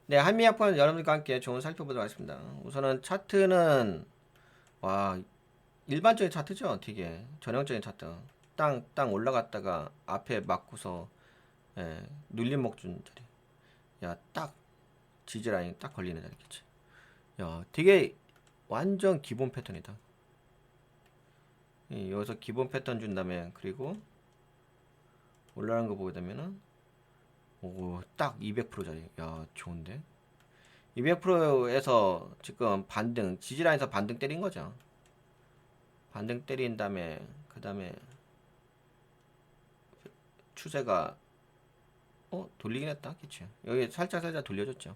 네, 한미약품 여러분들과 함께 좋은 살펴보도록 하겠습니다. 우선은 차트는 와 일반적인 차트죠. 되게 전형적인 차트. 땅 올라갔다가 앞에 맞고서 눌림목 준 자리. 야, 딱 지지라인 딱 걸리는 자리겠지. 야, 되게 완전 기본 패턴이다. 여기서 기본 패턴 준 다음에 그리고 올라가는 거 보게 되면은 오, 딱 200% 자리. 야, 좋은데. 200%에서 지금 반등, 지지라인에서 반등 때린 거죠. 반등 때린 다음에 그 다음에 추세가 돌리긴 했다. 그치? 여기 살짝 돌려줬죠.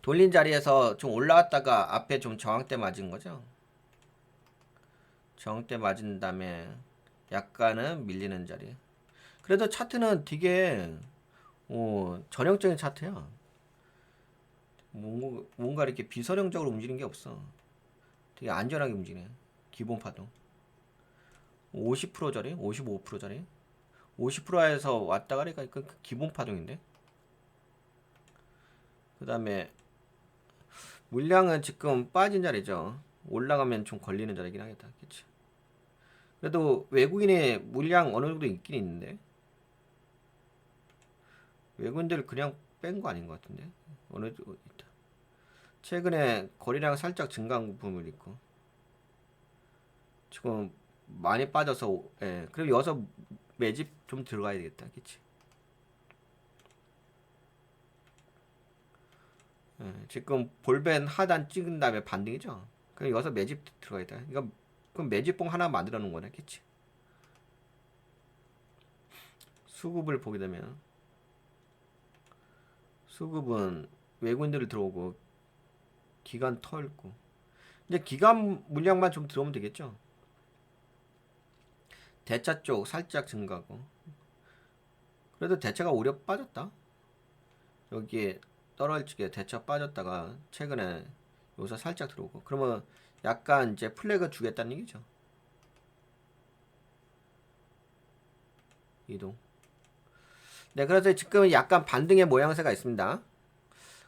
돌린 자리에서 좀 올라왔다가 앞에 좀 저항대 맞은 거죠. 저항대 맞은 다음에 약간은 밀리는 자리. 그래도 차트는 되게 전형적인 차트야. 뭔가 이렇게 비선형적으로 움직이는 게 없어. 되게 안전하게 움직이네. 기본 파동. 50%짜리, 55%짜리. 50%에서 왔다 가니까 그 기본 파동인데. 그 다음에 물량은 지금 빠진 자리죠. 올라가면 좀 걸리는 자리긴 하겠다. 그치? 그래도 외국인의 물량 어느 정도 있긴 있는데 외국인들 그냥 뺀 거 아닌 것 같은데 어느 정도 있다. 최근에 거래량 살짝 증가한 부분이 있고 지금 많이 빠져서 그럼 여기서 매집 좀 들어가야 되겠다. 그치? 지금 볼벤 하단 찍은 다음에 반등이죠. 그럼 여기서 매집 들어가야 돼. 이거 그럼 매집봉 하나 만들어 놓은 거네. 그치? 수급을 보게 되면 수급은 외국인들이 들어오고 기간 털고 이제 기간 물량만 좀 들어오면 되겠죠. 대차 쪽 살짝 증가고 그래도 대차가 오히려 빠졌다. 여기에 떨어지게 대차 빠졌다가 최근에 여기서 살짝 들어오고 그러면 약간 이제 플래그 주겠다는 얘기죠. 이동. 네, 그래서 지금 약간 반등의 모양새가 있습니다.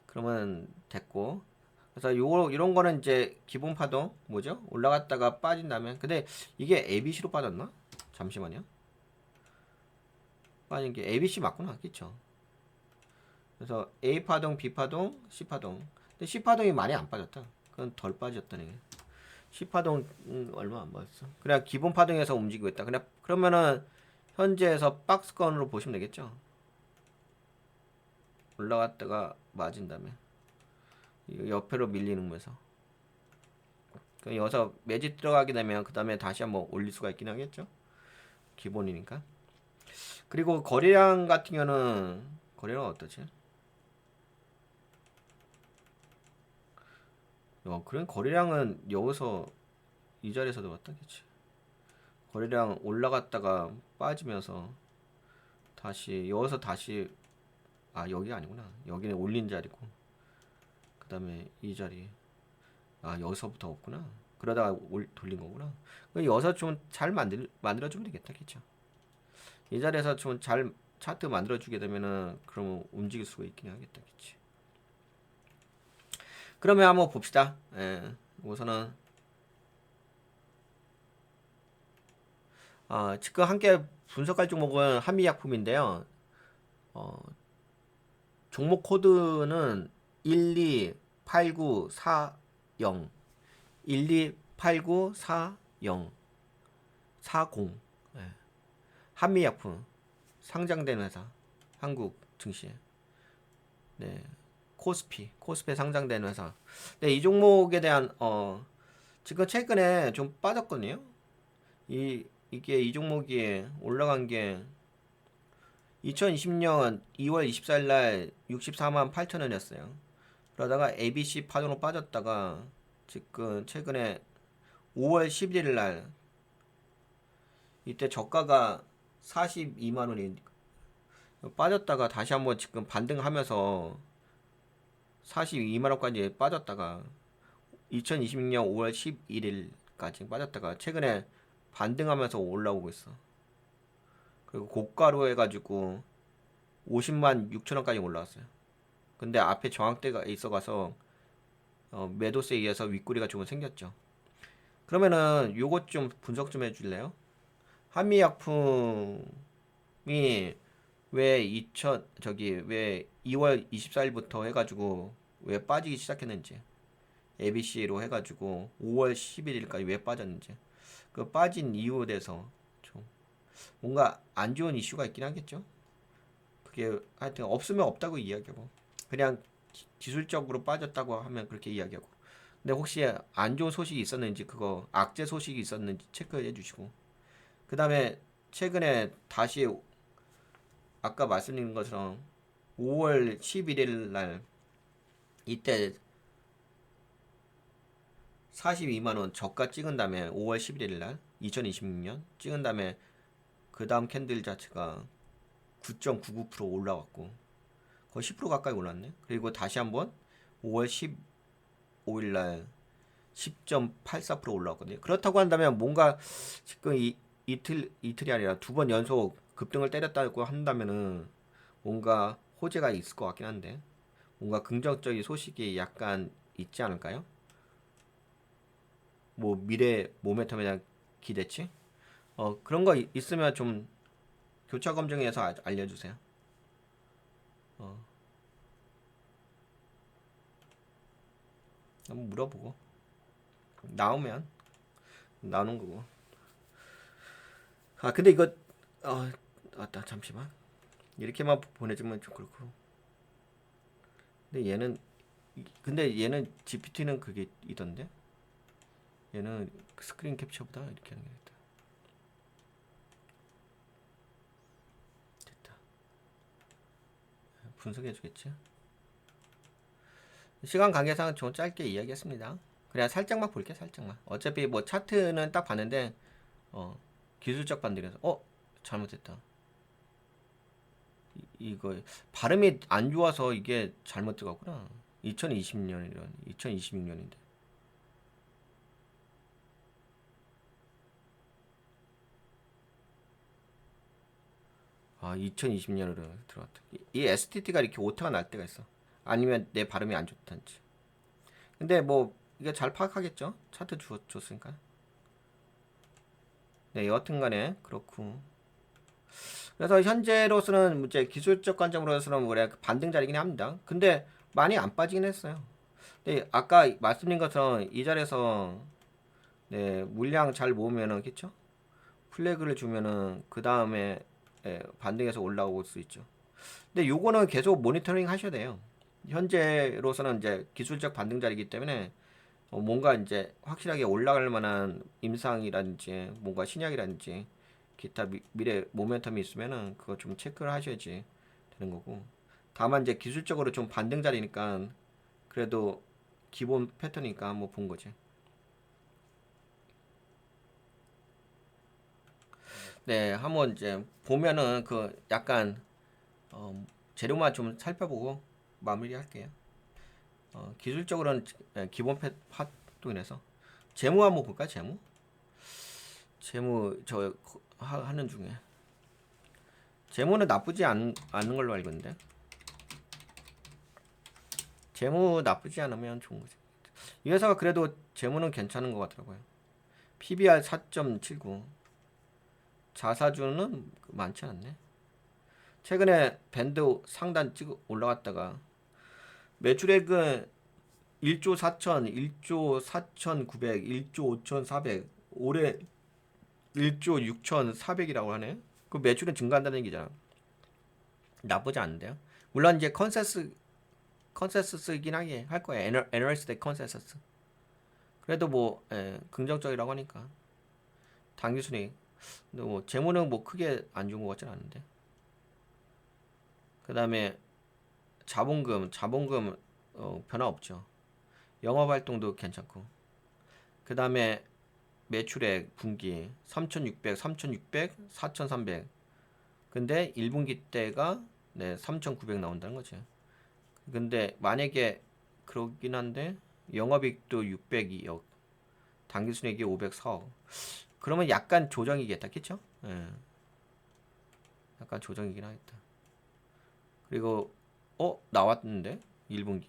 그러면 됐고. 그래서 요거 이런 거는 이제 기본 파동 뭐죠? 올라갔다가 빠진다면 근데 이게 ABC로 빠졌나? 잠시만요. 빠진 게 ABC 맞구나. 그쵸? 그래서 A 파동, B 파동, C 파동. 근데 C 파동이 많이 안 빠졌다. 그건 덜 빠졌다는 게. C 파동 얼마 안 빠졌어. 그냥 기본 파동에서 움직이고 있다. 그냥 그러면은 현재에서 박스권으로 보시면 되겠죠. 올라갔다가 맞은 다음에 옆으로 밀리는 거에서 여기서 매집 들어가게 되면 그 다음에 다시 한번 올릴 수가 있긴 하겠죠. 기본이니까. 그리고 거래량 같은 경우는 거래량 어떠지? 그런 거래량은 여기서 이 자리에서도 왔다 그치? 거래량 올라갔다가 빠지면서 다시 여기서 다시 여기가 아니구나. 여기는 올린 자리고 그 다음에 이 자리 여기서부터 없구나. 그러다가 돌린 거구나. 여기서 좀 잘 만들어주면 되겠다 그쵸? 이 자리에서 좀 잘 차트 만들어주게 되면은 그러면 움직일 수가 있긴 하겠다 그치? 그러면 한번 봅시다. 우선은 지금 함께 분석할 종목은 한미약품인데요. 어, 종목 코드는 128940 128940 40 한미약품 상장된 회사 한국 증시에 네 코스피에 상장된 회사. 네, 이 종목에 대한 지금 최근에 좀 빠졌거든요. 이게 이 종목이 올라간 게 2020년 2월 24일 날 64만 8천 원이었어요. 그러다가 ABC 파동으로 빠졌다가 지금 최근에 5월 11일 날 이때 저가가 42만 원이 빠졌다가 다시 한번 지금 반등하면서 42만 원까지 빠졌다가 2026년 5월 11일까지 빠졌다가 최근에 반등하면서 올라오고 있어. 그리고 고가로 해가지고 50만 6천 원까지 올라왔어요. 근데 앞에 저항대가 있어가서 매도세에 의해서 윗꼬리가 조금 생겼죠. 그러면은 요것 좀 분석 좀 해줄래요? 한미약품이 왜 2월 24일부터 해가지고 왜 빠지기 시작했는지, ABC로 해가지고 5월 11일까지 왜 빠졌는지, 그 빠진 이유에 대해서 좀 뭔가 안 좋은 이슈가 있긴 하겠죠. 그게 하여튼 없으면 없다고 이야기하고, 그냥 기술적으로 빠졌다고 하면 그렇게 이야기하고, 근데 혹시 안 좋은 소식이 있었는지, 그거 악재 소식이 있었는지 체크해 주시고, 그 다음에 최근에 다시 아까 말씀드린 것처럼 5월 11일 날 이때 42만 원 저가 찍은 다음에 5월 11일 날 2026년 찍은 다음에 그 다음 캔들 자체가 9.99% 올라갔고 거의 10% 가까이 올랐네. 그리고 다시 한번 5월 15일 날 10.84% 올라왔거든요. 그렇다고 한다면 뭔가 지금 이틀이 아니라 두 번 연속 급등을 때렸다고 한다면은 뭔가 호재가 있을 것 같긴 한데 뭔가 긍정적인 소식이 약간 있지 않을까요? 뭐 미래 모멘텀에 대한 기대치? 그런 거 있으면 좀 교차 검증해서 알려주세요. 어, 한번 물어보고 나오면 나오는 거고. 아 근데 이거 왔다 잠시만. 이렇게만 보내주면 좀 그렇고. 근데 얘는 GPT는 그게 있던데. 얘는 스크린 캡처보다 이렇게 하는 게 낫다. 됐다. 분석해주겠지. 시간 관계상 좀 짧게 이야기했습니다. 그냥 살짝만 볼게 살짝만. 어차피 뭐 차트는 딱 봤는데 기술적 반등에서 잘못됐다. 이거 발음이 안 좋아서 이게 잘못 들어갔구나. 2020년이란 2026년인데. 아 2020년으로 들어갔다. 이 STT가 이렇게 오타가 날 때가 있어. 아니면 내 발음이 안 좋다든지. 근데 뭐 이게 잘 파악하겠죠? 차트 줬으니까. 네 여하튼간에 그렇고. 그래서 현재로서는 이제 기술적 관점으로서는 뭐래 반등 자리긴 합니다. 근데 많이 안 빠지긴 했어요. 근데 아까 말씀드린 것처럼 이 자리에서 네, 물량 잘 모으면은 그쵸? 플래그를 주면은 그 다음에 반등해서 올라올 수 있죠. 근데 요거는 계속 모니터링 하셔야 돼요. 현재로서는 이제 기술적 반등 자리이기 때문에 뭔가 이제 확실하게 올라갈 만한 임상이라든지 뭔가 신약이라든지 기타 미래 모멘텀이 있으면은 그거 좀 체크를 하셔야지 되는 거고. 다만 이제 기술적으로 좀 반등 자리니까 그래도 기본 패턴이니까 한번 본 거지. 네, 한번 이제 보면은 그 약간 재료만 좀 살펴보고 마무리할게요. 기술적으로는 기본 파동이라서 재무 한번 볼까? 재무 하는 중에 재무는 나쁘지 않은 걸로 알고 있는데 재무 나쁘지 않으면 좋은 거지. 이 회사가 그래도 재무는 괜찮은 것 같더라고요. PBR 4.79 자사주는 많지 않네. 최근에 밴드 상단 찍어 올라갔다가 매출액은 1조 4천, 1조 4,900, 1조 5,400, 올해 1조 6,400이라고 하네. 그 매출은 증가한다는 얘기잖아. 나쁘지 않은데요. 물론 이제 컨센서스이긴 하게 할 거야. 애널리스트 컨센서스. 그래도 뭐 긍정적이라고 하니까 당기 순이익. 근데 뭐 재무는 뭐 크게 안 좋은 것 같진 않은데. 그 다음에 자본금 변화 없죠. 영업 활동도 괜찮고. 그 다음에 매출액 분기 3,600, 3,600, 4,300. 근데 1분기 때가 네, 3,900 나온다는 거지. 근데 만약에 그러긴 한데 영업이익도 602억, 당기순이익이 504억. 그러면 약간 조정이겠다, 그쵸? 예, 약간 조정이긴 하겠다. 그리고 나왔는데 1분기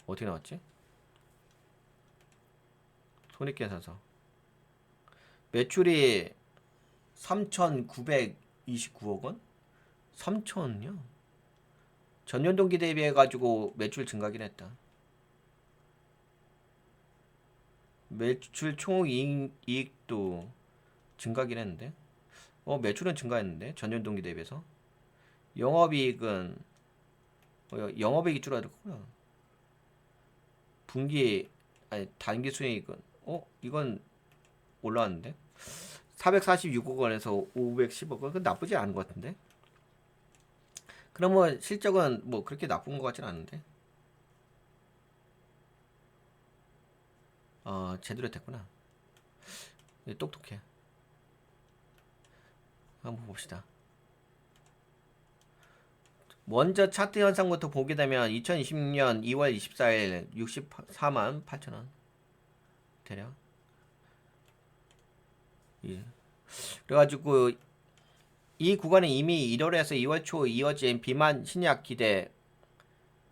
어떻게 나왔지? 손익계산서 매출이 3,929억 원? 3천요? 전년 동기 대비해 가지고 매출 증가긴 했다. 매출 총이익도 증가긴 했는데 매출은 증가했는데 전년 동기 대비해서 영업이익은 영업이익이 줄어들었구나. 분기 아니 단기 순이익은 이건 올라왔는데 446억 원에서 510억 원. 그 나쁘지 않은 것 같은데. 그러면 실적은 뭐 그렇게 나쁜 것 같진 않은데. 제대로 됐구나. 똑똑해. 한번 봅시다. 먼저 차트 현상부터 보게 되면 2026년 2월 24일 64만 8천원 대략. 예. 그래가지고 이 구간은 이미 1월에서 2월 초 이어진 비만 신약 기대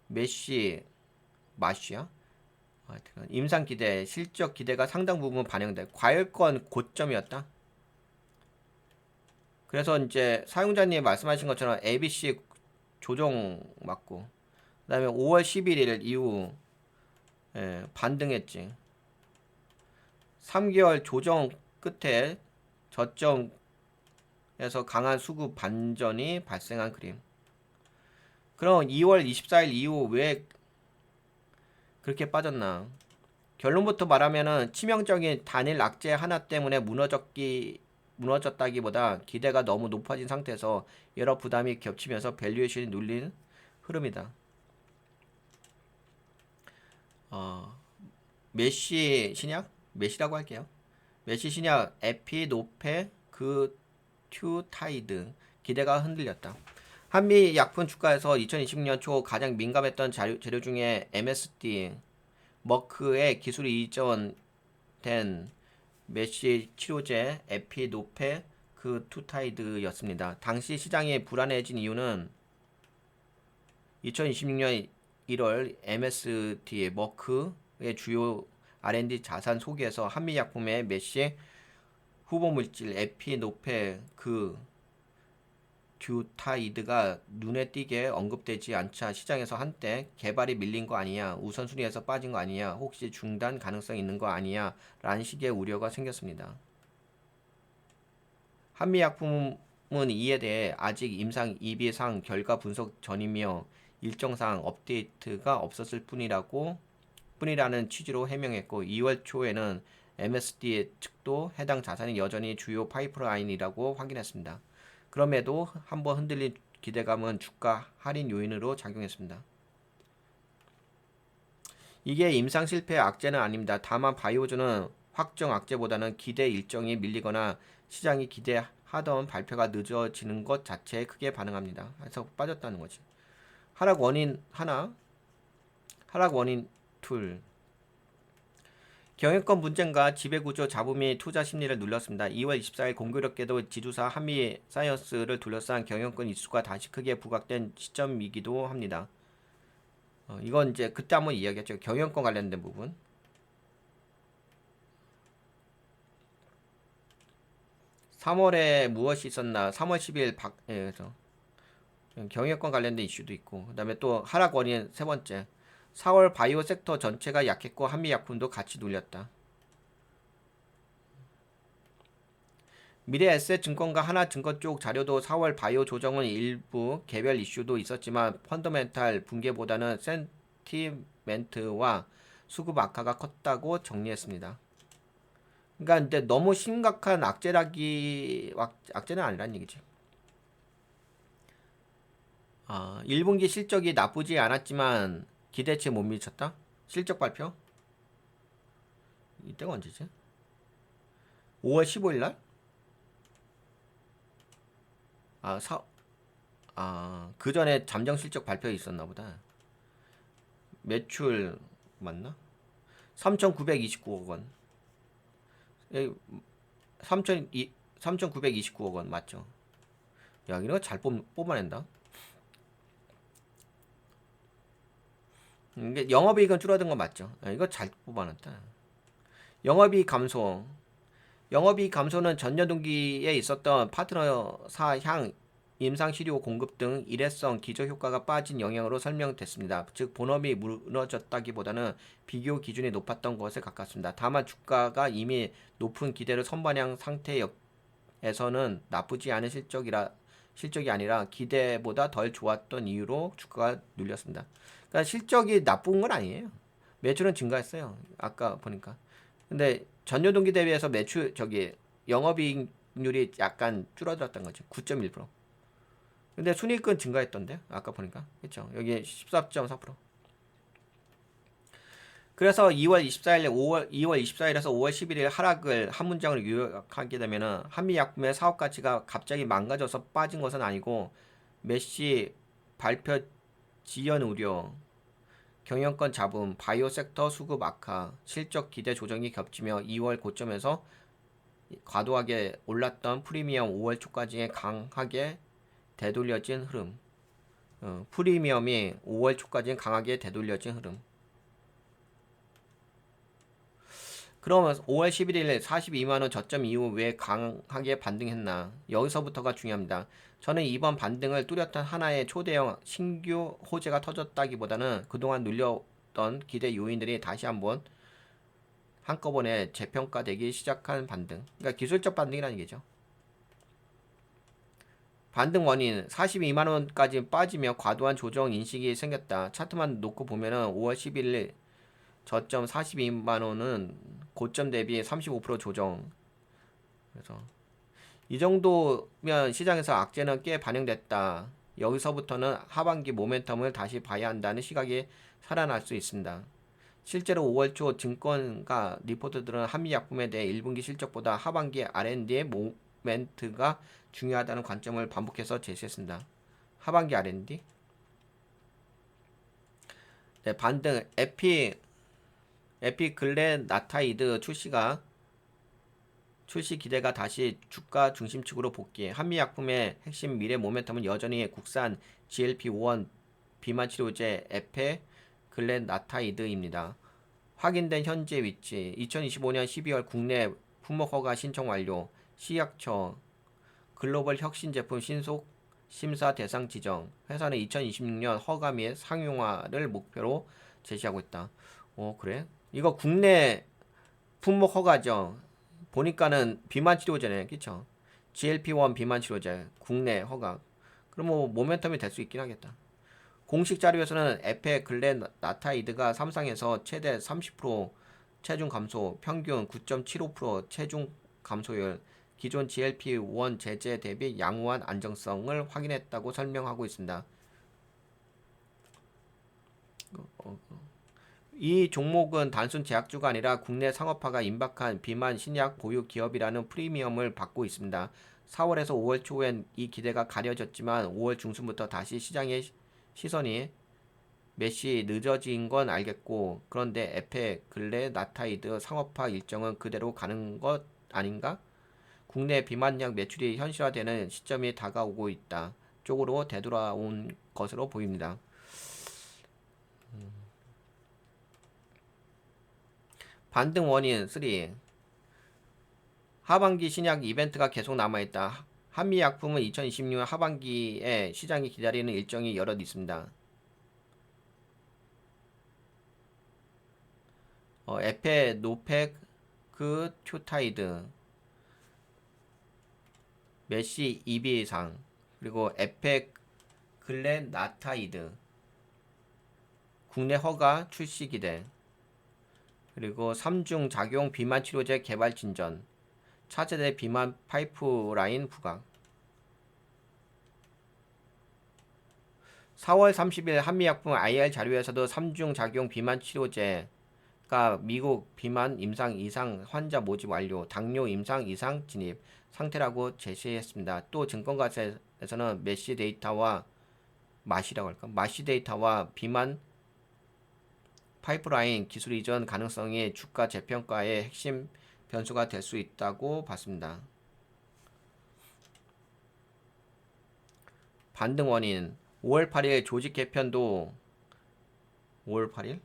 메쉬 마쉬야 임상 기대 실적 기대가 상당 부분 반영돼. 과열권 고점이었다. 그래서 이제 사용자님 말씀하신 것처럼 ABC 조정 맞고 그다음에 5월 11일 이후 반등했지. 3개월 조정 끝에 저점에서 강한 수급 반전이 발생한 그림. 그럼 2월 24일 이후 왜 그렇게 빠졌나? 결론부터 말하면은 치명적인 단일 악재 하나 때문에 무너졌다기보다 기대가 너무 높아진 상태에서 여러 부담이 겹치면서 밸류에이션이 눌린 흐름이다. 메쉬 신약? 메쉬라고 할게요. 메쉬 신약 에피노페 튜타이드 기대가 흔들렸다. 한미 약품 주가에서 2020년 초 가장 민감했던 재료 중에 MSD 머크의 기술이 이전된 메쉬 치료제 에피노페 튜타이드였습니다. 당시 시장이 불안해진 이유는 2026년 1월 MSD 머크의 주요 R&D 자산 소개에서 한미약품의 메쉬 후보물질 에피노페 듀타이드가 눈에 띄게 언급되지 않자 시장에서 한때 개발이 밀린 거 아니냐, 우선순위에서 빠진 거 아니냐, 혹시 중단 가능성 있는 거 아니냐 라는 식의 우려가 생겼습니다. 한미약품은 이에 대해 아직 임상 2비상 결과 분석 전이며 일정상 업데이트가 없었을 뿐이라는 취지로 해명했고 2월 초에는 MSD 측도 해당 자산이 여전히 주요 파이프라인이라고 확인했습니다. 그럼에도 한번 흔들린 기대감은 주가 할인 요인으로 작용했습니다. 이게 임상 실패의 악재는 아닙니다. 다만 바이오주는 확정 악재보다는 기대 일정이 밀리거나 시장이 기대하던 발표가 늦어지는 것 자체에 크게 반응합니다. 그래서 빠졌다는 거지. 하락 원인 하나, 하락 원인 둘. 경영권 분쟁과 지배구조 자본이 투자 심리를 눌렀습니다. 2월 24일 공교롭게도 지주사 한미사이언스를 둘러싼 경영권 이슈가 다시 크게 부각된 시점이기도 합니다. 이건 이제 그때 한번 이야기했죠. 경영권 관련된 부분. 3월에 무엇이 있었나? 3월 10일 경영권 관련된 이슈도 있고, 그 다음에 또 하락 원인 세 번째. 4월 바이오 섹터 전체가 약했고 한미약품도 같이 눌렸다. 미래에셋증권과 하나증권 쪽 자료도 4월 바이오 조정은 일부 개별 이슈도 있었지만 펀더멘탈 붕괴보다는 센티멘트와 수급 악화가 컸다고 정리했습니다. 그러니까 근데 너무 심각한 악재는 아니란 얘기지. 1분기 실적이 나쁘지 않았지만 기대치에 못 미쳤다? 실적 발표? 이때가 언제지? 5월 15일 날? 그 전에 잠정 실적 발표 있었나 보다. 매출 맞나? 3,929억 원. 3,929억 원 맞죠? 야, 이런 거 잘 뽑아낸다. 이게 영업이익은 줄어든 건 맞죠. 이거 잘 뽑아놨다. 영업이익 감소. 영업이익 감소는 전년 동기에 있었던 파트너사 향 임상 시료 공급 등 일회성 기저 효과가 빠진 영향으로 설명됐습니다. 즉 본업이 무너졌다기보다는 비교 기준이 높았던 것에 가깝습니다. 다만 주가가 이미 높은 기대를 선반영 상태에서는 나쁘지 않은 실적이 아니라 기대보다 덜 좋았던 이유로 주가가 눌렸습니다. 그러니까 실적이 나쁜 건 아니에요. 매출은 증가했어요. 아까 보니까. 근데 전년 동기 대비해서 영업이익률이 약간 줄어들었던 거죠. 9.1%. 근데 순이익은 증가했던데 아까 보니까 그렇죠. 여기 14.4%. 그래서 2월 24일에서 5월 11일 하락을 한 문장으로 요약하게 되면은 한미약품의 사업 가치가 갑자기 망가져서 빠진 것은 아니고 메시 발표 지연 우려, 경영권 잡음, 바이오 섹터 수급 악화, 실적 기대 조정이 겹치며 2월 고점에서 과도하게 올랐던 프리미엄 5월 초까지 강하게 되돌려진 흐름. 프리미엄이 5월 초까지 강하게 되돌려진 흐름. 그러면 5월 11일 42만원 저점 이후 왜 강하게 반등했나? 여기서부터가 중요합니다. 저는 이번 반등을 뚜렷한 하나의 초대형 신규 호재가 터졌다기보다는 그동안 눌렸던 기대 요인들이 다시 한꺼번에 재평가되기 시작한 반등. 그러니까 기술적 반등이라는 얘기죠. 반등 원인 42만원까지 빠지며 과도한 조정 인식이 생겼다. 차트만 놓고 보면은 5월 11일 저점 42만원은 고점 대비 35% 조정. 그래서 이 정도면 시장에서 악재는 꽤 반영됐다. 여기서부터는 하반기 모멘텀을 다시 봐야 한다는 시각이 살아날 수 있습니다. 실제로 5월 초 증권가 리포트들은 한미약품에 대해 1분기 실적보다 하반기 R&D의 모멘트가 중요하다는 관점을 반복해서 제시했습니다. 하반기 R&D? 네, 반등 에피글레나타이드 출시 기대가 다시 주가 중심축으로 복귀. 한미약품의 핵심 미래 모멘텀은 여전히 국산 GLP-1 비만 치료제 에피글레나타이드입니다. 확인된 현재 위치 2025년 12월 국내 품목 허가 신청 완료. 식약처 글로벌 혁신 제품 신속 심사 대상 지정. 회사는 2026년 허가 및 상용화를 목표로 제시하고 있다. 그래? 이거 국내 품목 허가죠. 보니까는 비만 치료제네. 그쵸? GLP-1 비만 치료제 국내 허가. 그럼 뭐 모멘텀이 될 수 있긴 하겠다. 공식 자료에서는 에페글레나타이드가 삼상에서 최대 30% 체중 감소, 평균 9.75% 체중 감소율, 기존 GLP-1 제제 대비 양호한 안정성을 확인했다고 설명하고 있습니다. 이 종목은 단순 제약주가 아니라 국내 상업화가 임박한 비만 신약 보유 기업이라는 프리미엄을 받고 있습니다. 4월에서 5월 초엔 이 기대가 가려졌지만 5월 중순부터 다시 시장의 시선이 몇시 늦어진 건 알겠고, 그런데 에페글레나타이드 상업화 일정은 그대로 가는 것 아닌가? 국내 비만약 매출이 현실화되는 시점이 다가오고 있다. 쪽으로 되돌아온 것으로 보입니다. 반등 원인 3. 하반기 신약 이벤트가 계속 남아있다. 한미약품은 2026년 하반기에 시장이 기다리는 일정이 여럿 있습니다. 에페노펙그튜타이드, 메시 EB상, 그리고 에페글레나타이드 국내 허가 출시 기대, 그리고 3중 작용 비만 치료제 개발 진전, 차세대 비만 파이프라인 부각. 4월 30일 한미약품 IR 자료에서도 3중 작용 비만 치료제가 미국 비만 임상 이상 환자 모집 완료, 당뇨 임상 이상 진입 상태라고 제시했습니다. 또 증권가에서는 메시 데이터와 비만 파이프라인 기술 이전 가능성이 주가 재평가의 핵심 변수가 될 수 있다고 봤습니다. 반등 원인 5월 8일 조직 개편도 5월 8일.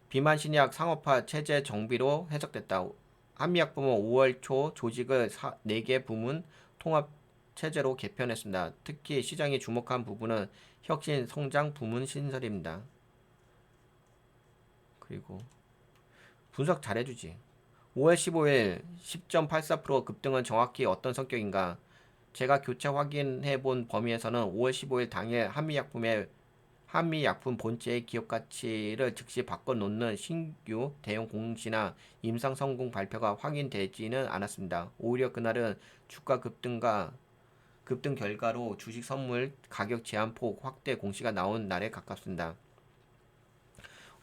비만 신약 상업화 체제 정비로 해석됐다. 한미약품은 5월 초 조직을 4개 부문 통합 체제로 개편했습니다. 특히 시장이 주목한 부분은 혁신 성장 부문 신설입니다. 그리고 분석 잘해주지. 5월 15일 10.84% 급등은 정확히 어떤 성격인가? 제가 교차 확인해 본 범위에서는 5월 15일 당일 한미약품 본체의 기업가치를 즉시 바꿔놓는 신규 대형 공시나 임상 성공 발표가 확인되지는 않았습니다. 오히려 그날은 주가 급등 결과로 주식 선물 가격 제한폭 확대 공시가 나온 날에 가깝습니다.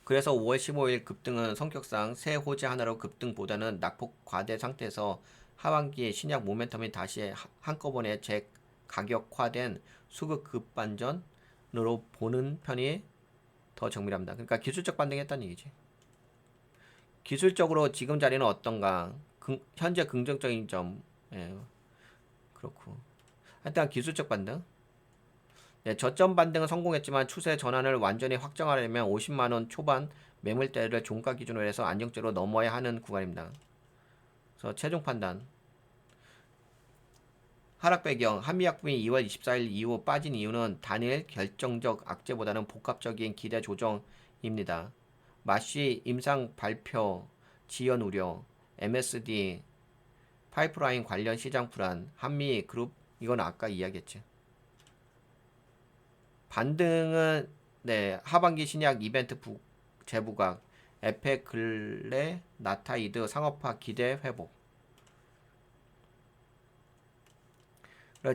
그래서 5월 15일 급등은 성격상 새 호재 하나로 급등보다는 낙폭 과대 상태에서 하반기에 신약 모멘텀이 다시 한꺼번에 재가격화된 수급 급반전으로 보는 편이 더 정밀합니다. 그러니까 기술적 반등했다는 얘기지. 기술적으로 지금 자리는 어떤가? 현재 긍정적인 점. 예, 그렇고. 일단 기술적 반등. 네, 저점 반등은 성공했지만 추세 전환을 완전히 확정하려면 50만원 초반 매물대를 종가 기준으로 해서 안정적으로 넘어야 하는 구간입니다. 그래서 최종 판단. 하락 배경. 한미약품이 2월 24일 이후 빠진 이유는 단일 결정적 악재보다는 복합적인 기대 조정입니다. 마쉬 임상 발표 지연 우려, MSD 파이프라인 관련 시장 불안, 한미 그룹 이건 아까 이야기했지. 반등은 네, 하반기 신약 이벤트 재부각, 에펙 근래 나타이드 상업화 기대 회복.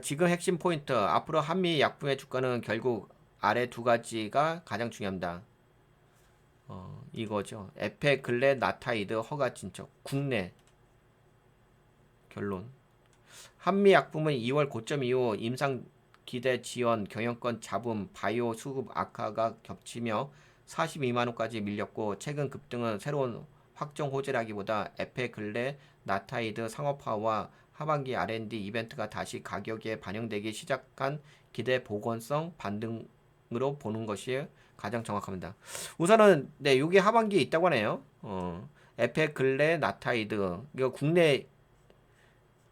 지금 핵심 포인트. 앞으로 한미 약품의 주가는 결국 아래 두 가지가 가장 중요합니다. 이거죠. 에펙 근래 나타이드 허가 진척. 국내 결론. 한미 약품은 2월 고점 이후 임상 기대 지연, 경영권 잡음, 바이오 수급 악화가 겹치며 42만원까지 밀렸고 최근 급등은 새로운 확정 호재라기보다 에펙 근래 나타이드 상업화와 하반기 R&D 이벤트가 다시 가격에 반영되기 시작한 기대 보건성 반등으로 보는 것이 가장 정확합니다. 우선은 네, 이게 하반기에 있다고 하네요. 에펙 근래 나타이드 이거 국내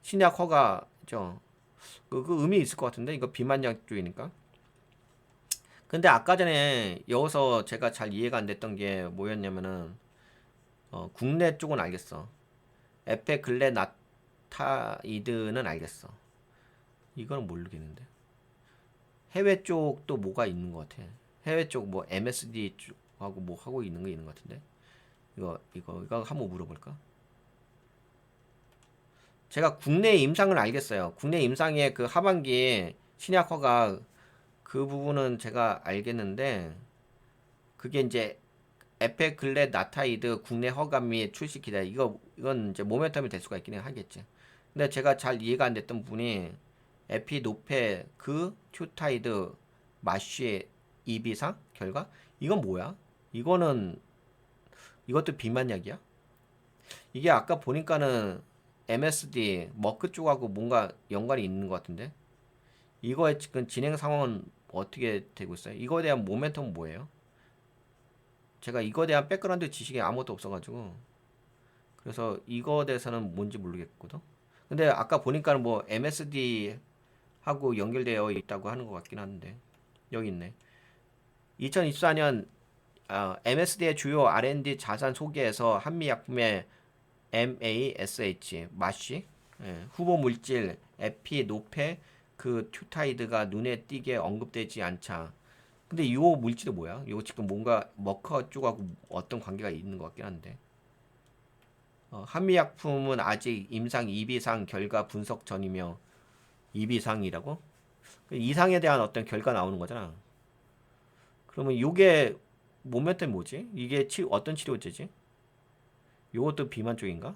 신약 허가죠. 그 의미 있을 것 같은데 이거 비만약 쪽이니까. 근데 아까 전에 여기서 제가 잘 이해가 안 됐던 게 뭐였냐면은 국내 쪽은 알겠어. 에펙 근래 나타이드는 알겠어. 이거는 모르겠는데. 해외 쪽도 뭐가 있는 것 같아. 해외 쪽 뭐 MSD 쪽하고 뭐 하고 있는 거 있는 것 같은데. 이거 한번 물어볼까? 제가 국내 임상을 알겠어요. 국내 임상의 그 하반기에 신약 허가 그 부분은 제가 알겠는데 그게 이제 에펙 근래 나타이드 국내 허가 및 출시 기대 이건 이제 모멘텀이 될 수가 있긴 하겠지. 근데 제가 잘 이해가 안 됐던 부분이 에피노페 그 큐타이드 마쉬의 이비상 결과 이건 뭐야? 이것도 비만약이야? 이게 아까 보니까는 MSD 머크 쪽하고 뭔가 연관이 있는 것 같은데 이거의 지금 진행 상황은 어떻게 되고 있어요? 이거에 대한 모멘텀은 뭐예요? 제가 이거에 대한 백그라운드 지식이 아무것도 없어가지고 그래서 이거에 대해서는 뭔지 모르겠거든. 근데 아까 보니까는 뭐 MSD 하고 연결되어 있다고 하는 것 같긴 한데 여기 있네. 2024년 MSD의 주요 R&D 자산 소개에서 한미약품의 MASH 마쉬 후보 물질 에피노페 그 튜타이드가 눈에 띄게 언급되지 않자. 근데 이 물질이 뭐야? 이거 지금 뭔가 머커 쪽하고 어떤 관계가 있는 것 같긴 한데. 한미약품은 아직 임상 2비상 결과 분석 전이며 2비상이라고? 이상에 대한 어떤 결과 나오는 거잖아. 그러면 이게 모멘텀이 뭐지? 이게 어떤 치료제지? 이것도 비만 쪽인가?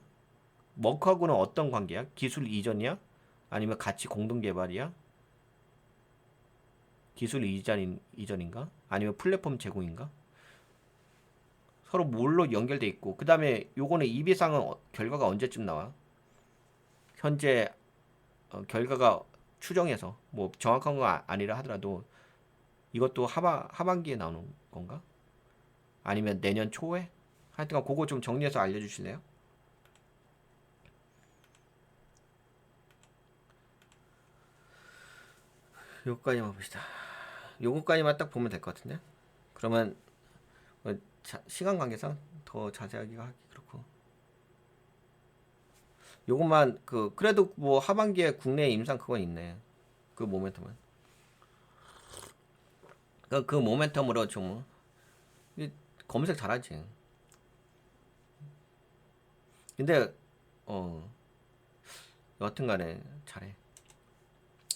머크하고는 어떤 관계야? 기술 이전이야? 아니면 같이 공동 개발이야? 기술 이전인가? 아니면 플랫폼 제공인가? 서로 뭘로 연결돼 있고 그 다음에 요거는 이비상은 결과가 언제쯤 나와? 현재 결과가 추정해서 뭐 정확한 거 아니라 하더라도 이것도 하반기에 나오는 건가? 아니면 내년 초에? 하여튼 그거 좀 정리해서 알려주실래요? 요거까지만 봅시다. 요거까지만 딱 보면 될 것 같은데. 그러면 시간 관계상 더 자세하게 하기 그렇고. 요것만 그래도 뭐 하반기에 국내 임상 그건 있네. 그 모멘텀은. 그 모멘텀으로 좀 검색 잘하지. 근데 여튼간에 잘해.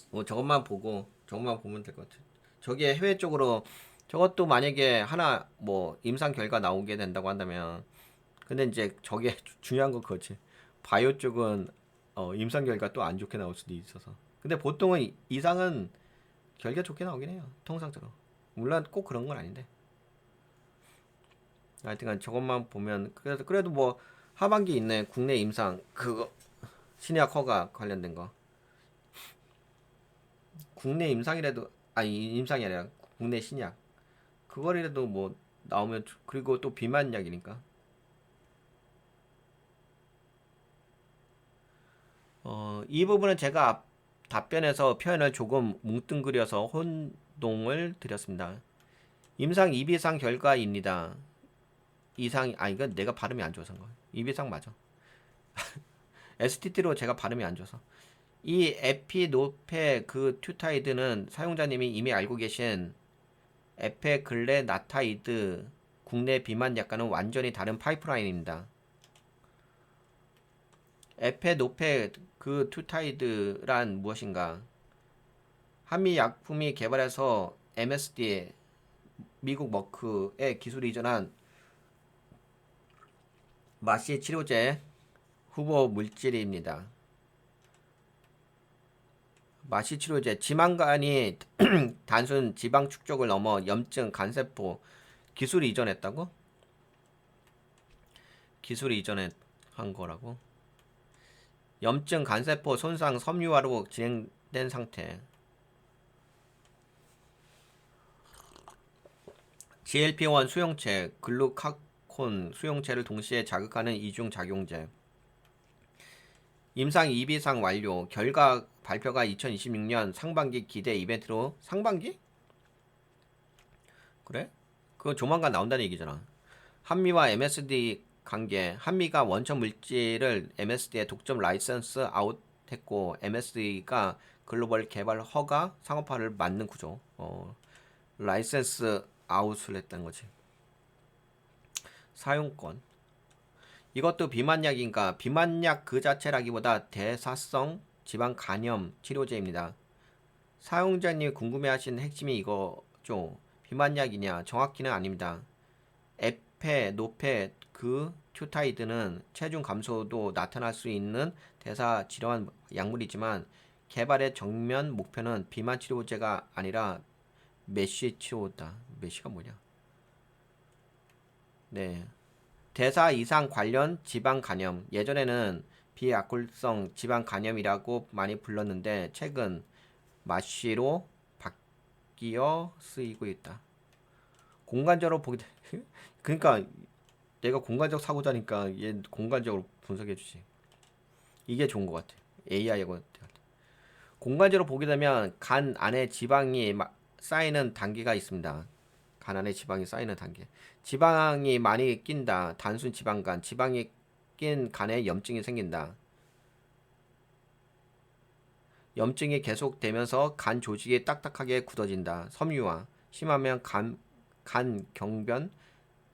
뭐 저것만 보면 될 것 같아. 저기에 해외 쪽으로 저것도 만약에 하나 뭐 임상 결과 나오게 된다고 한다면, 근데 이제 저게 중요한 건 그거지. 바이오 쪽은 임상 결과 또 안 좋게 나올 수도 있어서. 근데 보통은 이상은 결과 좋게 나오긴 해요. 통상적으로. 물론 꼭 그런 건 아닌데. 하여튼간 저것만 보면 그래도 뭐 하반기 있네. 국내 임상 그거 신약 허가 관련된 거. 국내 임상이라도 아니 임상이 아니라 국내 신약 그거라도 뭐 나오면 그리고 또 비만 약이니까. 이 부분은 제가 답변에서 표현을 조금 뭉뚱그려서 혼동을 드렸습니다. 임상 2비상 결과입니다. 이상 이건 내가 발음이 안 좋아서인 거야. 2비상 맞아. STT로 제가 발음이 안 좋아서. 이 에피노페 그 튜타이드는 사용자님이 이미 알고 계신 에페글레나타이드 국내 비만 약과는 완전히 다른 파이프라인입니다. 에페노페 그 튜타이드란 무엇인가? 한미 약품이 개발해서 MSD 미국 머크에 기술 이전한 마시 치료제 후보 물질입니다. 마시 치료제 지방간이 단순 지방 축적을 넘어 염증, 간세포 기술 이전했다고? 기술 이전한 거라고? 염증, 간세포 손상 섬유화로 진행된 상태. GLP-1 수용체, 글루카콘 수용체를 동시에 자극하는 이중 작용제. 임상 2비상 완료. 결과 발표가 2026년 상반기 기대 이벤트로. 상반기? 그래? 그거 조만간 나온다는 얘기잖아. 한미와 MSD 관계. 한미가 원천 물질을 MSD에 독점 라이선스 아웃했고 MSD가 글로벌 개발 허가 상업화를 맡는 구조. 라이선스 아웃을 했다는 거지. 사용권. 이것도 비만약인가? 비만약 그 자체라기보다 대사성 지방 간염 치료제입니다. 사용자님이 궁금해하시는 핵심이 이거죠. 비만약이냐? 정확히는 아닙니다. 에페, 노페 그 튜타이드는 체중 감소도 나타날 수 있는 대사 질환 약물이지만 개발의 정면 목표는 비만 치료제가 아니라 메쉬 치료다. 메쉬가 뭐냐? 네. 대사 이상 관련 지방 간염. 예전에는 비알코올성 지방 간염이라고 많이 불렀는데 최근 마쉬로 바뀌어 쓰이고 있다. 공간적으로 보기 그러니까 내가 공간적 사고자니까 얘 공간적으로 분석해 주지. 이게 좋은 것 같아. AI하고 공간적으로 보게 되면 간 안에 지방이 쌓이는 단계가 있습니다. 간 안에 지방이 쌓이는 단계. 지방이 많이 낀다. 단순 지방간. 지방이 낀 간에 염증이 생긴다. 염증이 계속되면서 간 조직이 딱딱하게 굳어진다. 섬유화. 심하면 간 경변,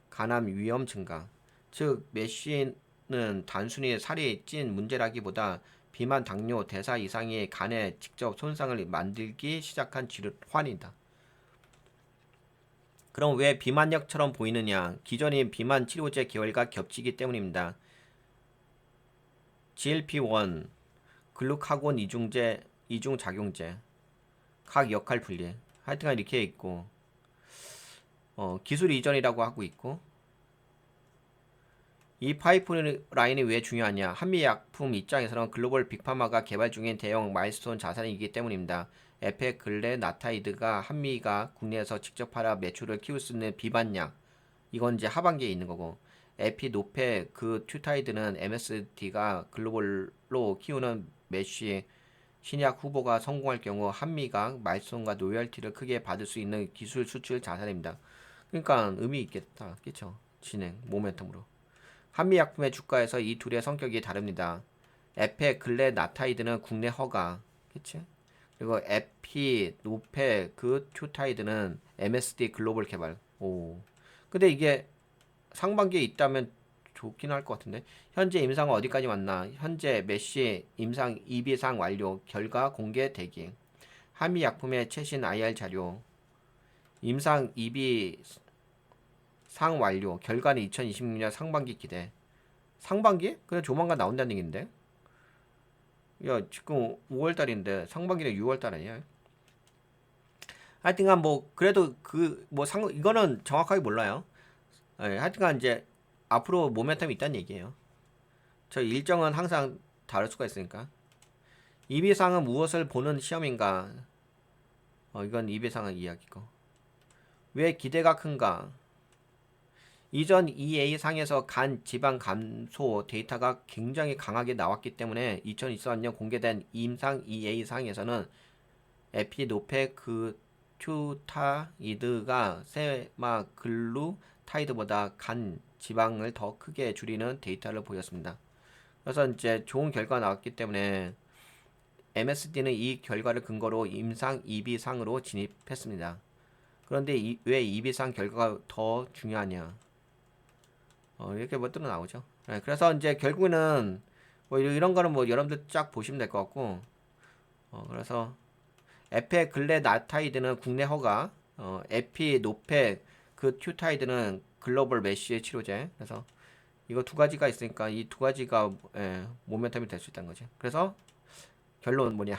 간암 위험 증가. 즉 메쉬는 단순히 살이 찐 문제라기보다 비만, 당뇨, 대사 이상이 간에 직접 손상을 만들기 시작한 질환이다. 그럼 왜 비만약처럼 보이느냐? 기존의 비만 치료제 계열과 겹치기 때문입니다. GLP-1, 글루카곤 이중작용제, 각 역할 분리. 하여튼간 이렇게 있고, 기술 이전이라고 하고 있고, 이 파이프라인이 왜 중요하냐? 한미약품 입장에서는 글로벌 빅파마가 개발 중인 대형 마일스톤 자산이기 때문입니다. 에페글레나타이드가 한미가 국내에서 직접 팔아 매출을 키울 수 있는 비만약 이건 이제 하반기에 있는 거고 에피노페 그 튜타이드는 MSD가 글로벌로 키우는 메쉬 신약 후보가 성공할 경우 한미가 마일스톤과 로열티를 크게 받을 수 있는 기술 수출 자산입니다. 그러니까 의미 있겠다. 그쵸? 진행, 모멘텀으로. 한미약품의 주가에서 이 둘의 성격이 다릅니다. 에페글레나타이드는 국내 허가. 그치? 그리고 에피노페그 튜타이드는 MSD 글로벌 개발. 오. 근데 이게 상반기에 있다면 좋긴 할 것 같은데. 현재 임상은 어디까지 왔나? 현재 메시 임상 2비상 완료. 결과 공개 대기. 한미약품의 최신 IR 자료. 임상 2비 상 완료. 결과는 2026년 상반기 기대. 상반기? 그냥 조만간 나온다는 얘긴데. 야, 지금 5월달인데 상반기는 6월달 아니야? 하여튼간 뭐 그래도 그 뭐 상 이거는 정확하게 몰라요. 예, 하여튼간 이제 앞으로 모멘텀이 있다는 얘기예요. 저 일정은 항상 다를 수가 있으니까. 이비상은 무엇을 보는 시험인가? 이건 이비상은 이야기고. 왜 기대가 큰가? 이전 EA상에서 간 지방 감소 데이터가 굉장히 강하게 나왔기 때문에 2023년 공개된 임상 EA상에서는 에피노페크투타이드가 세마글루타이드보다 간 지방을 더 크게 줄이는 데이터를 보였습니다. 그래서 이제 좋은 결과가 나왔기 때문에 MSD는 이 결과를 근거로 임상 2비상으로 진입했습니다. 그런데 왜 2비상 결과가 더 중요하냐? 이렇게 뭐 뜨러 나오죠. 네, 그래서 이제 결국에는 뭐 이런 거는 뭐 여러분들 쫙 보시면 될 것 같고, 그래서 에페글레나타이드는 국내 허가, 에피노펙 그 튜타이드는 글로벌 메쉬의 치료제. 그래서 이거 두 가지가 있으니까 이 두 가지가 모멘텀이 될 수 있다는 거지. 그래서 결론은 뭐냐?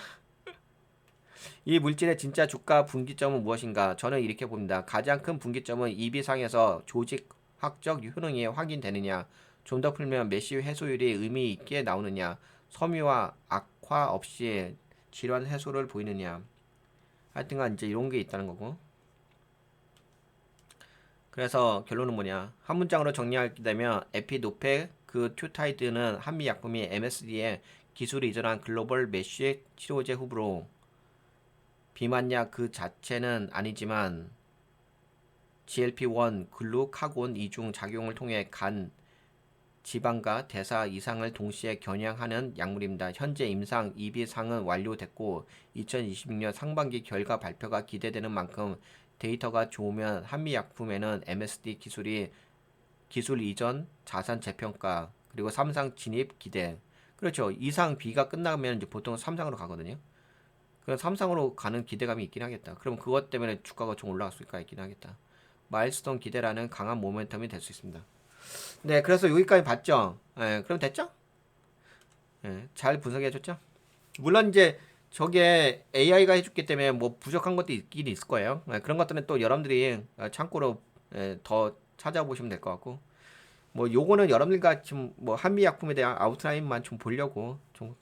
이 물질의 진짜 주가 분기점은 무엇인가? 저는 이렇게 봅니다. 가장 큰 분기점은 EB상에서 조직학적 효능이 확인되느냐, 좀 더 풀면 메시 해소율이 의미 있게 나오느냐, 섬유와 악화 없이 질환 해소를 보이느냐. 하여튼간 이제 이런 게 있다는 거고. 그래서 결론은 뭐냐? 한 문장으로 정리하게 되면 에피노펙 그 튜타이드는 한미 약품이 MSD에 기술을 이전한 글로벌 메쉬 치료제 후보로 비만약 그 자체는 아니지만 GLP-1 글루카곤 이중 작용을 통해 간 지방과 대사 이상을 동시에 겨냥하는 약물입니다. 현재 임상 2비상은 완료됐고 2026년 상반기 결과 발표가 기대되는 만큼 데이터가 좋으면 한미약품에는 MSD 기술 이전 자산 재평가 그리고 3상 진입 기대. 그렇죠. 2상 B가 끝나면 이제 보통 3상으로 가거든요. 그럼 3상으로 가는 기대감이 있긴 하겠다. 그럼 그것 때문에 주가가 좀 올라갈 수가 있긴 하겠다. 마일스톤 기대라는 강한 모멘텀이 될 수 있습니다. 네, 그래서 여기까지 봤죠. 그럼 됐죠? 잘 분석해줬죠? 물론 이제 저게 AI가 해줬기 때문에 뭐 부족한 것도 있긴 있을 거예요. 그런 것들은 또 여러분들이 참고로 더 찾아보시면 될 것 같고, 뭐 요거는 여러분들과 지금 뭐 한미약품에 대한 아웃라인만 좀 보려고 좀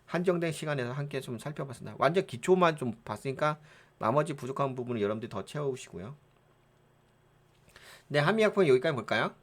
한정된 시간에서 함께 좀 살펴봤습니다. 완전 기초만 좀 봤으니까 나머지 부족한 부분은 여러분들이 더 채워오시고요. 네, 한미약품 여기까지 볼까요?